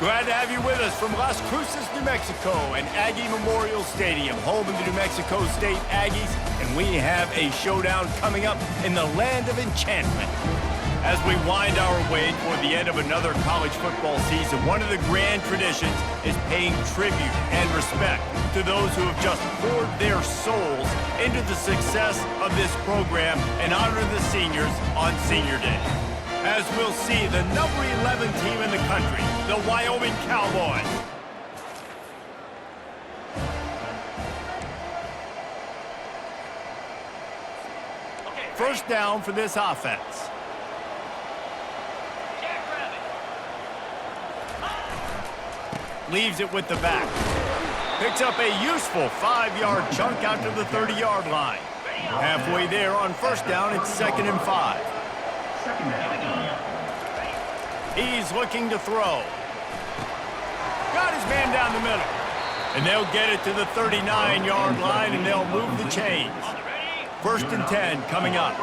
Glad to have you with us from Las Cruces, New Mexico, and Aggie Memorial Stadium, home of the New Mexico State Aggies, and we have a showdown coming up in the land of enchantment. As we wind our way toward the end of another college football season, one of the grand traditions is paying tribute and respect to those who have just poured their souls into the success of this program and honor the seniors on Senior Day. As we'll see the number 11 team in the country, the Wyoming Cowboys. First down for this offense. Leaves it with the back. Picks up a useful 5-yard chunk out to the 30-yard line. Halfway there on first down, it's 2nd and 5. He's looking to throw. Got his man down the middle. And they'll get it to the 39-yard line, and they'll move the chains. 1st and 10 coming up.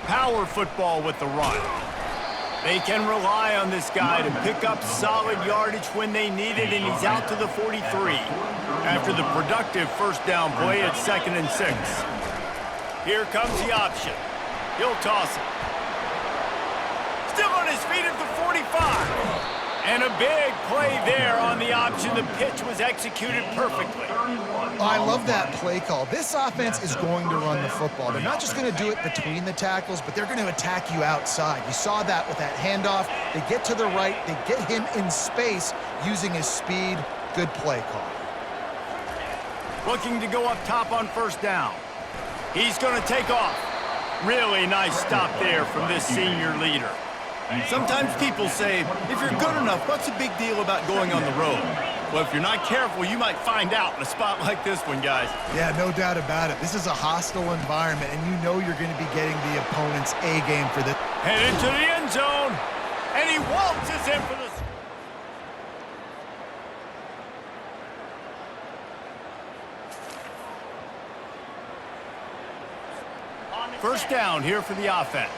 Power football with the run. They can rely on this guy to pick up solid yardage when they need it, and he's out to the 43. After the productive first down play at 2nd and 6. Here comes the option. He'll toss it. Still on his feet at the 45. And a big play there on the option. The pitch was executed perfectly. I love that play call. This offense is going to run the football. They're not just going to do it between the tackles, but they're going to attack you outside. You saw that with that handoff. They get to the right. They get him in space using his speed. Good play call. Looking to go up top on first down. He's going to take off. Really nice stop there from this senior leader. Sometimes people say, if you're good enough, what's the big deal about going on the road? Well, if you're not careful, you might find out in a spot like this one, guys. Yeah, no doubt about it. This is a hostile environment, and you know you're going to be getting the opponent's A game for this. Headed to the end zone, and he waltzes in for the... First down here for the offense.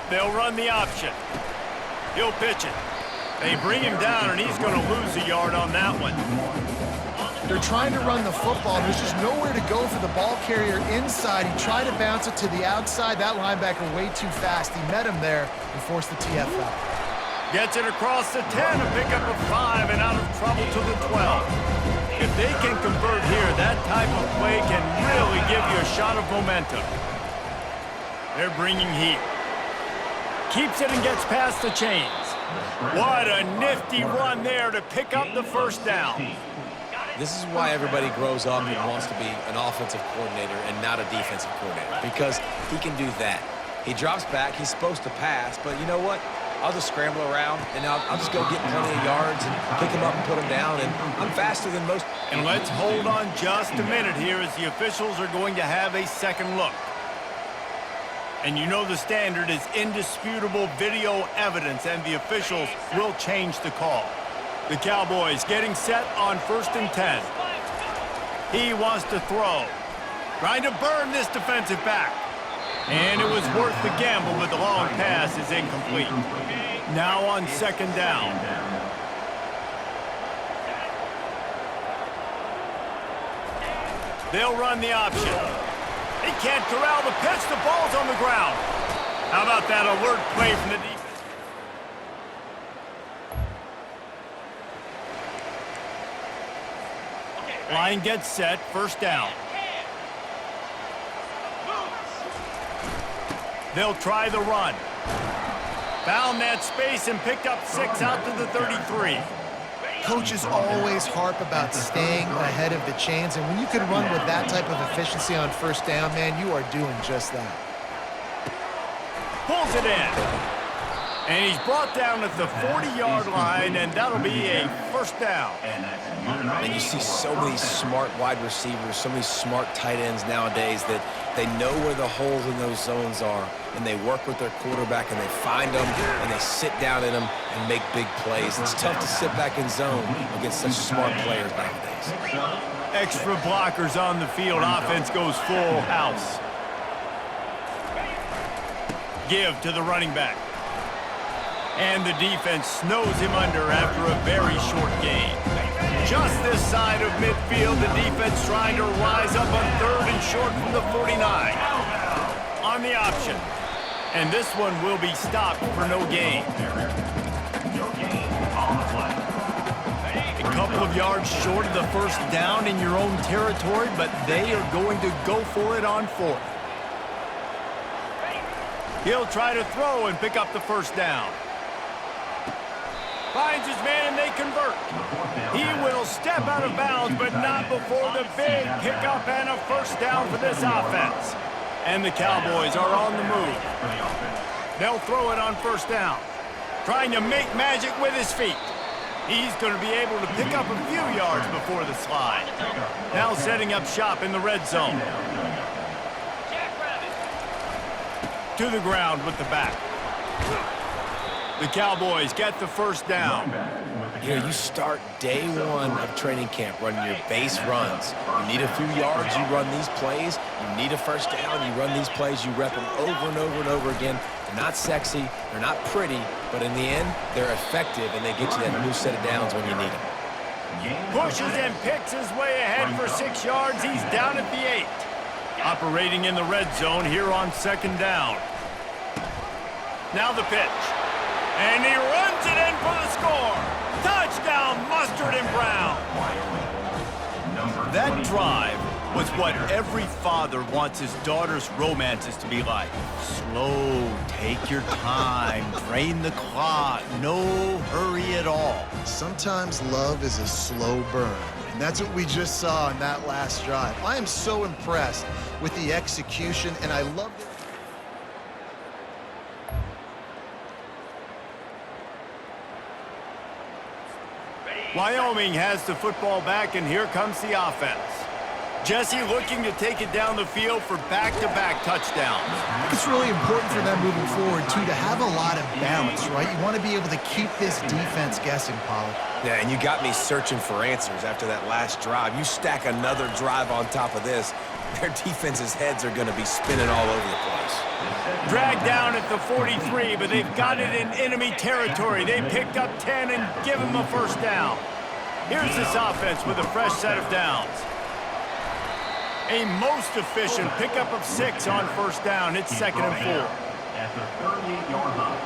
They'll run the option. He'll pitch it. They bring him down, and he's going to lose a yard on that one. They're trying to run the football. There's just nowhere to go for the ball carrier inside. He tried to bounce it to the outside. That linebacker way too fast. He met him there and forced the TFL. Gets it across the 10, a pickup of 5, and out of trouble to the 12. If they can convert here, that type of play can really give you a shot of momentum. They're bringing heat. Keeps it and gets past the chains. What a nifty run there to pick up the first down. This is why everybody grows up and wants to be an offensive coordinator and not a defensive coordinator, because he can do that. He drops back, he's supposed to pass, but you know what? I'll just scramble around, and I'll just go get plenty of yards and pick him up and put him down, and I'm faster than most. And let's hold on just a minute here as the officials are going to have a second look. And you know the standard is indisputable video evidence, and the officials will change the call. The Cowboys getting set on 1st and 10. He wants to throw. Trying to burn this defensive back. And it was worth the gamble, but the long pass is incomplete. Now on 2nd down. They'll run the option. He can't corral the pitch. The ball's on the ground. How about that alert play from the defense? Line gets set. First down. They'll try the run. Found that space and picked up 6 out to the 33. Coaches always harp about staying ahead of the chains, and when you can run with that type of efficiency on first down, man, you are doing just that. Pulls it in. And he's brought down at the 40-yard line, and that'll be a first down. And you see so many smart wide receivers, so many smart tight ends nowadays that they know where the holes in those zones are, and they work with their quarterback, and they find them, and they sit down in them and make big plays. It's tough to sit back in zone against such smart players nowadays. Extra blockers on the field. Offense goes full house. Give to the running back. And the defense snows him under after a very short gain. Just this side of midfield, the defense trying to rise up on 3rd and short from the 49. On the option. And this one will be stopped for no gain. A couple of yards short of the first down in your own territory, but they are going to go for it on 4th. He'll try to throw and pick up the first down. Finds his man and they convert. He will step out of bounds, but not before the big pickup and a first down for this offense. And the Cowboys are on the move. They'll throw it on first down. Trying to make magic with his feet. He's going to be able to pick up a few yards before the slide. Now setting up shop in the red zone. To the ground with the back. The Cowboys get the first down. You know, you start day one of training camp running your base runs. You need a few yards, you run these plays. You need a first down, you run these plays. You rep them over and over and over again. They're not sexy, they're not pretty, but in the end, they're effective, and they get you that new set of downs when you need them. Pushes and picks his way ahead for 6 yards. He's down at the 8. Operating in the red zone here on 2nd down. Now the pitch. And he runs it in for the score. Touchdown, Mustard and Brown. That drive was what every father wants his daughter's romances to be like. Slow, take your time, drain the clock, no hurry at all. Sometimes love is a slow burn, and that's what we just saw in that last drive. I am so impressed with the execution, and I love it. Wyoming has the football back, and here comes the offense. Jesse looking to take it down the field for back-to-back touchdowns. I think it's really important for them moving forward, too, to have a lot of balance, right? You want to be able to keep this defense guessing, Pollard. Yeah, and you got me searching for answers after that last drive. You stack another drive on top of this, their defense's heads are going to be spinning all over the place. Dragged down at the 43, but they've got it in enemy territory. They picked up 10 and give him a first down. Here's this offense with a fresh set of downs. A most efficient pickup of 6 on first down. It's 2nd and 4. At the 38-yard line.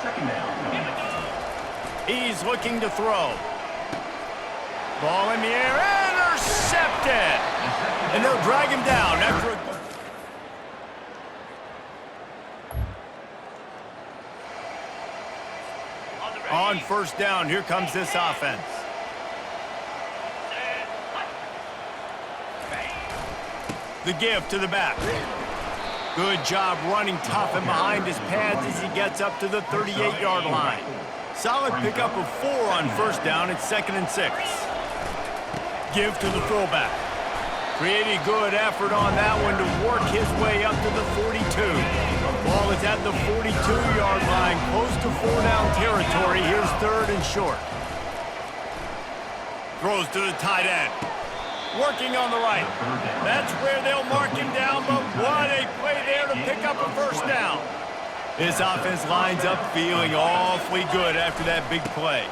2nd down. He's looking to throw. Ball in the air, intercepted! And they'll drag him down after a... On first down, here comes this offense. The give to the back. Good job running tough and behind his pads as he gets up to the 38-yard line. Solid pickup of 4 on first down. It's 2nd and 6. Give to the fullback. Pretty good effort on that one to work his way up to the 42. Ball is at the 42-yard line, close to 4-down territory. Here's 3rd and short. Throws to the tight end. Working on the right. That's where they'll mark him down, but what a play there to pick up a first down. This offense lines up feeling awfully good after that big play.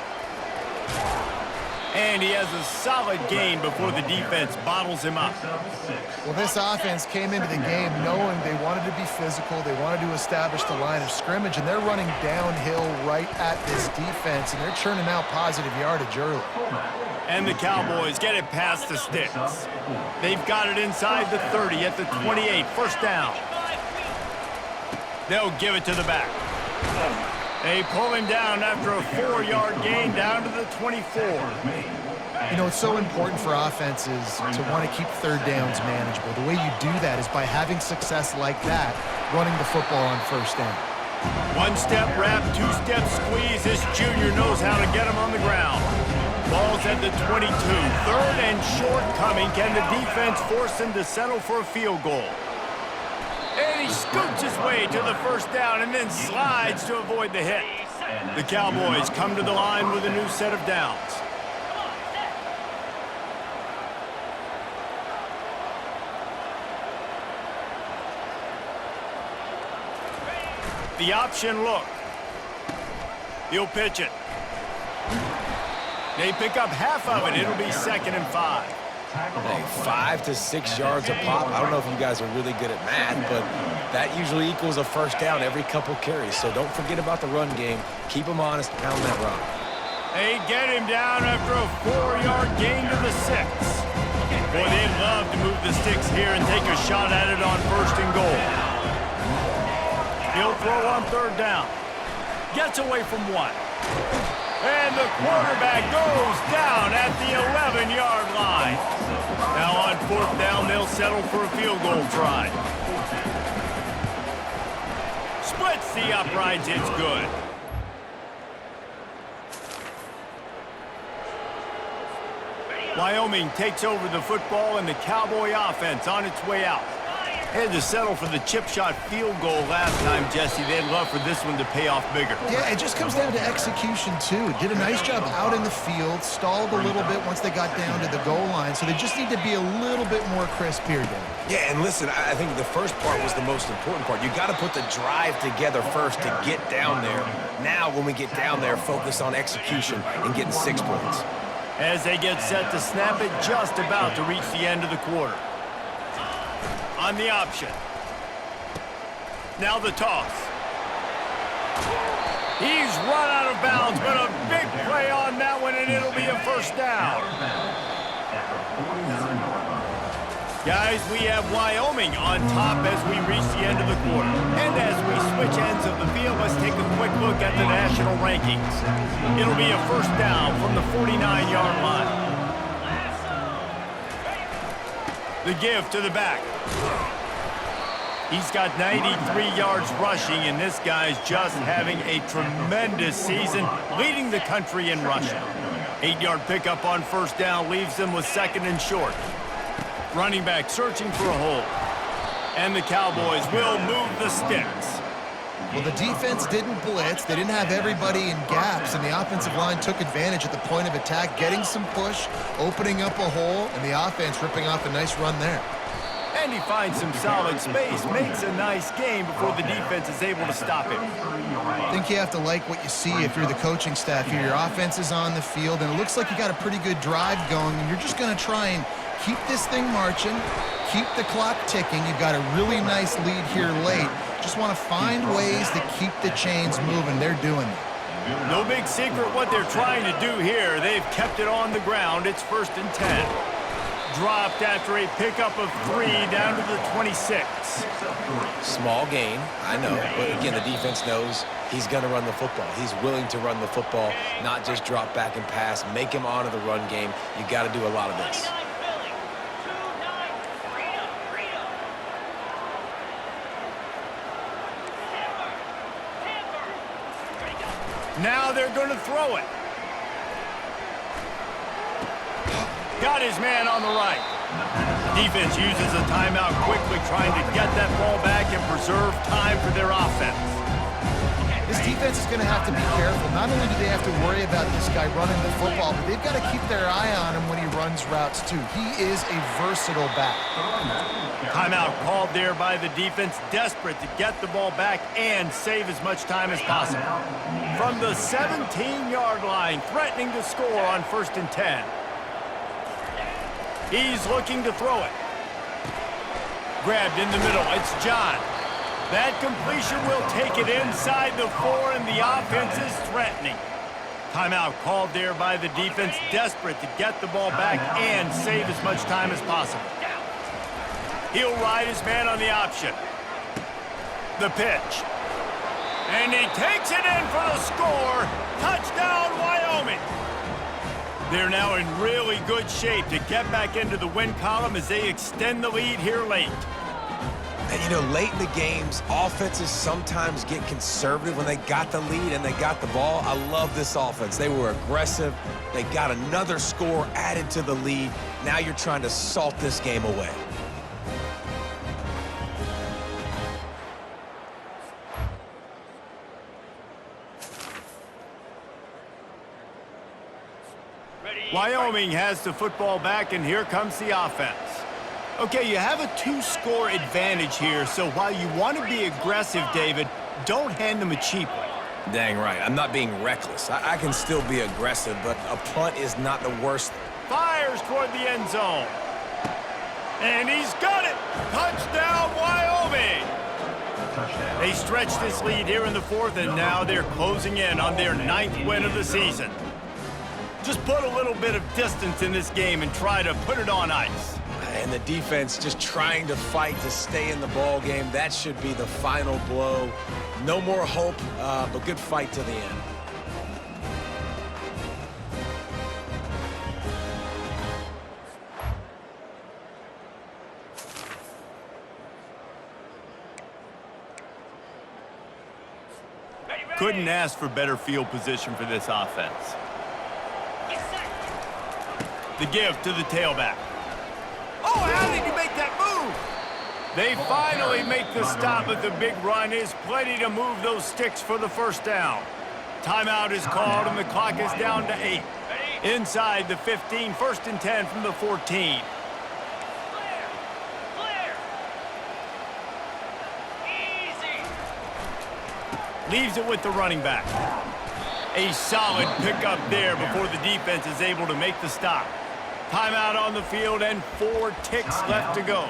And he has a solid gain before the defense bottles him up. Well, this offense came into the game knowing they wanted to be physical, they wanted to establish the line of scrimmage, and they're running downhill right at this defense, and they're churning out positive yardage early. And the Cowboys get it past the sticks. They've got it inside the 30 at the 28, first down. They'll give it to the back. They pull him down after a 4-yard gain down to the 24. You know, it's so important for offenses to want to keep third downs manageable. The way you do that is by having success like that, running the football on first down. One-step wrap, two-step squeeze. This junior knows how to get him on the ground. Ball's at the 22. 3rd and short coming. Can the defense force him to settle for a field goal? And he scoots his way to the first down and then slides to avoid the hit. The Cowboys come to the line with a new set of downs. The option look. He'll pitch it. They pick up half of it. It'll be 2nd and 5. Hey, 5 to 6 yards a pop. I don't know if you guys are really good at math, but that usually equals a first down every couple carries. So don't forget about the run game. Keep them honest, pound that rock. They get him down after a 4-yard gain to the 6. Boy, they'd love to move the sticks here and take a shot at it on 1st and goal. He'll throw on 3rd down. Gets away from 1. And the quarterback goes down at the 11-yard line. Now on 4th down, they'll settle for a field goal try. Splits the uprights, it's good. Wyoming takes over the football and the Cowboy offense on its way out. Had to settle for the chip shot field goal last time, Jesse. They'd love for this one to pay off bigger. Yeah, it just comes down to execution, too. Did a nice job out in the field, stalled a little bit once they got down to the goal line, so they just need to be a little bit more crisp here, Dan. Yeah, and listen, I think the first part was the most important part. You got to put the drive together first to get down there. Now, when we get down there, focus on execution and getting 6 points. As they get set to snap it, just about to reach the end of the quarter. On the option. Now the toss. He's run out of bounds, but a big play on that one, and it'll be a 1st down. Guys, we have Wyoming on top as we reach the end of the quarter. And as we switch ends of the field, let's take a quick look at the national rankings. It'll be a 1st down from the 49-yard line. The give to the back. He's got 93 yards rushing, and this guy's just having a tremendous season, leading the country in rushing. 8-yard pickup on 1st down leaves them with 2nd and short. Running back searching for a hole. And the Cowboys will move the sticks. Well, the defense didn't blitz. They didn't have everybody in gaps, and the offensive line took advantage at the point of attack, getting some push, opening up a hole, and the offense ripping off a nice run there. And he finds some solid space, makes a nice game before the defense is able to stop him. I think you have to like what you see if you're the coaching staff here. Your offense is on the field, and it looks like you got a pretty good drive going, and you're just going to try and keep this thing marching, keep the clock ticking. You've got a really nice lead here late. Just want to find ways to keep the chains moving. They're doing it. No big secret what they're trying to do here. They've kept it on the ground. It's 1st and 10. Dropped after a pickup of 3 down to the 26. Small gain, I know, but again, the defense knows he's going to run the football. He's willing to run the football, not just drop back and pass, make him honor the run game. You got to do a lot of this. Now they're going to throw it. Got his man on the right. Defense uses a timeout quickly, trying to get that ball back and preserve time for their offense. This defense is going to have to be careful. Not only do they have to worry about this guy running the football, but they've got to keep their eye on him when he runs routes, too. He is a versatile back. Timeout called there by the defense, desperate to get the ball back and save as much time as possible. From the 17-yard line, threatening to score on 1st and 10. He's looking to throw it. Grabbed in the middle. It's John. That completion will take it inside the 4, and the offense is threatening. Timeout called there by the defense, desperate to get the ball back and save as much time as possible. He'll ride his man on the option. The pitch. And he takes it in for the score. Touchdown, Wyoming. They're now in really good shape to get back into the win column as they extend the lead here late. And, you know, late in the games, offenses sometimes get conservative when they got the lead and they got the ball. I love this offense. They were aggressive. They got another score added to the lead. Now you're trying to salt this game away. Wyoming has the football back, and here comes the offense. Okay, you have a 2-score advantage here, so while you want to be aggressive, David, Don't hand them a cheap one. Dang right. I'm not being reckless. I can still be aggressive, but a punt is not the worst. Fires toward the end zone. And he's got it! Touchdown, Wyoming! Touchdown. They stretched this lead here in the fourth, and now they're closing in on their 9th win of the season. Just put a little bit of distance in this game and try to put it on ice. And the defense just trying to fight to stay in the ball game. That should be the final blow. No more hope, but good fight to the end. Couldn't ask for better field position for this offense. The give to the tailback. Oh, how did you make that move? They finally make the stop, but the big run is plenty to move those sticks for the first down. Timeout is called, and the clock is down to 8. Inside the 15, 1st and 10 from the 14. Leaves it with the running back. A solid pickup there before the defense is able to make the stop. Timeout on the field and 4 ticks left to go.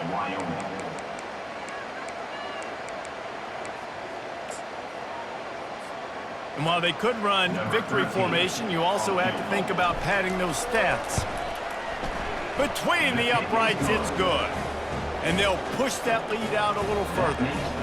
And while they could run victory formation, you also have to think about padding those stats. Between the uprights, it's good. And they'll push that lead out a little further.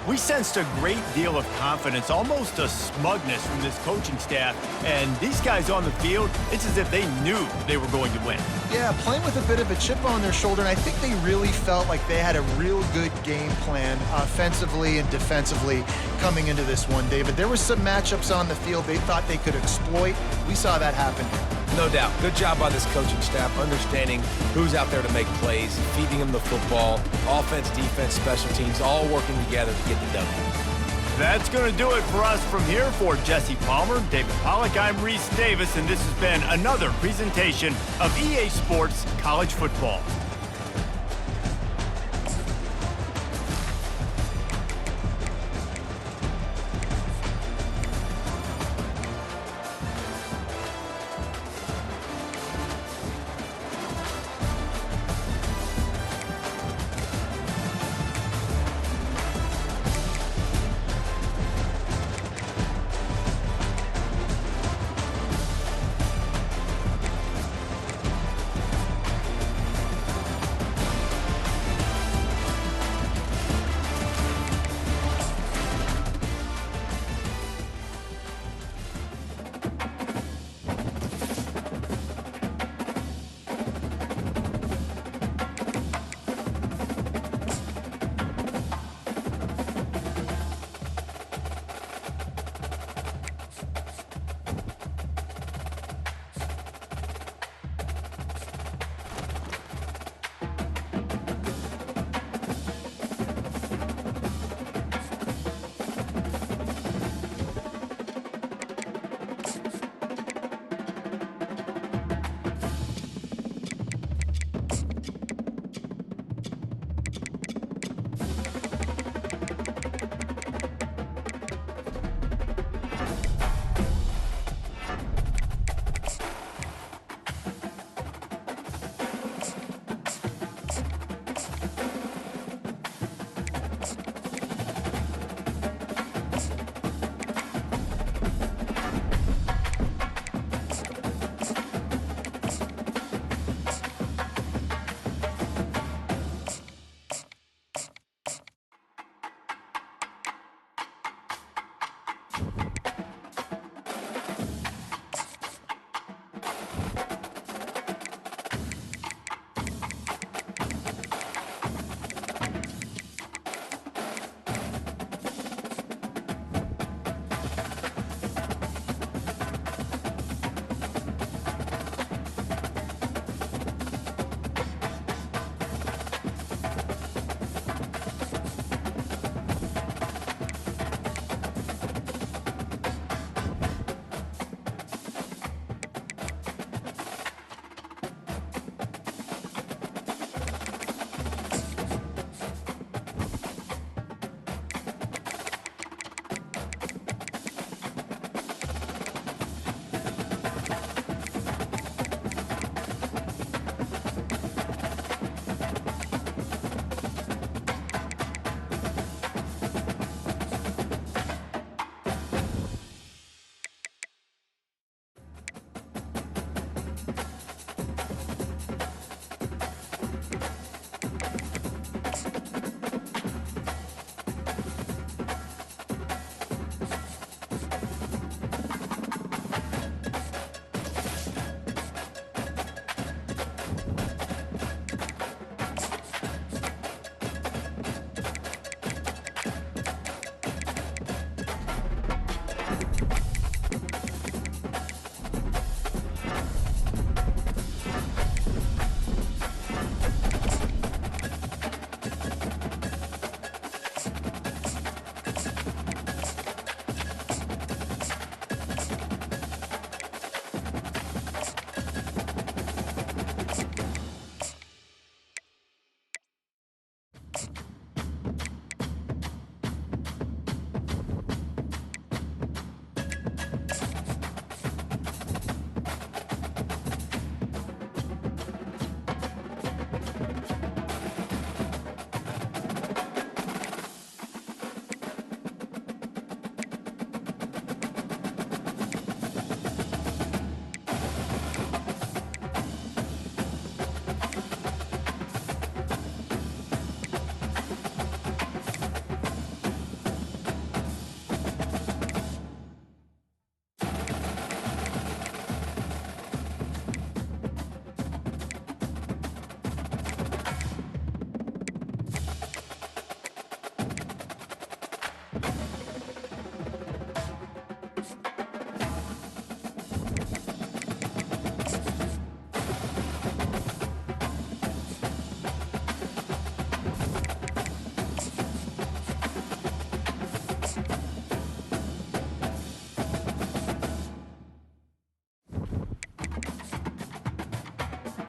We sensed a great deal of confidence, almost a smugness from this coaching staff. And these guys on the field, it's as if they knew they were going to win. Yeah, playing with a bit of a chip on their shoulder, and I think they really felt like they had a real good game plan offensively and defensively coming into this one, David. There were some matchups on the field they thought they could exploit. We saw that happen. No doubt. Good job by this coaching staff, understanding who's out there to make plays, feeding them the football, offense, defense, special teams, all working together to get the W. That's going to do it for us from here. For Jesse Palmer, David Pollack, I'm Reese Davis, and this has been another presentation of EA Sports College Football.